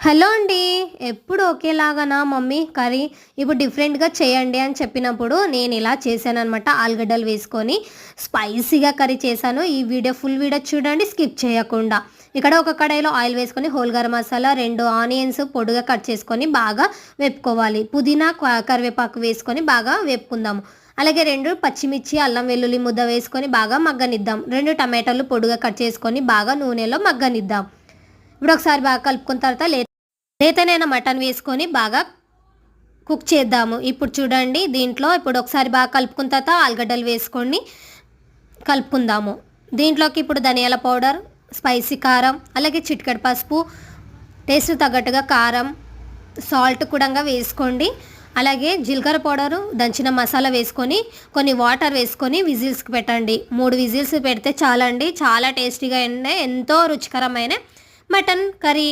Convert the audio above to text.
Hello అండి. ఎప్పుడు ఒకేలాగానా mummy curry? ఇప్పుడు డిఫరెంట్‌గా చేయండి అని చెప్పినప్పుడు నేను ఇలా చేశాననమాట. ఆలుగడ్డలు వేసుకొని స్పైసీగా కర్రీ చేశాను. ఈ ఫుల్ వీడియో చూడండి స్కిప్ చేయకుండా. ఇక్కడ ఒక కడాయిలో ఆయిల్ వేసుకొని హోల్ గరం మసాలా, 2 ఆనియన్స్ పొడుగ్గా కట్ చేసుకొని బాగా వేపుకోవాలి. పుదీనా, కరివేపాకు వేసుకొని బాగా వేపుకుందాము. అలాగే 2 పచ్చిమిర్చి, అల్లం వెల్లుల్లి ముద్ద వేసుకొని బాగా మగ్గనిద్దాం. 2 టమాటాలు పొడుగ్గా కట్ చేసుకొని బాగా నూనెలో మగ్గనిద్దాం. ఇప్పుడు ఒకసారి బాగా కలుపుకున్న తర్వాత లేతనైన మటన్ వేసుకొని బాగా కుక్ చేద్దాము. ఇప్పుడు చూడండి దీంట్లో ఇప్పుడు ఒకసారి బాగా కలుపుకున్న తర్వాత ఆలుగడ్డలు వేసుకొని కలుపుకుందాము. దీంట్లోకి ఇప్పుడు ధనియాల పౌడర్, స్పైసీ కారం, అలాగే చిటికెడు పసుపు, టేస్ట్ తగ్గట్టుగా కారం, సాల్ట్ కూడా వేసుకోండి. అలాగే జీలకర్ర పౌడరు, దంచిన మసాలా వేసుకొని కొన్ని వాటర్ వేసుకొని విజిల్స్కి పెట్టండి. 3 విజిల్స్ పెడితే చాలండి. చాలా టేస్టీగా ఎంతో రుచికరమైన మటన్ కర్రీ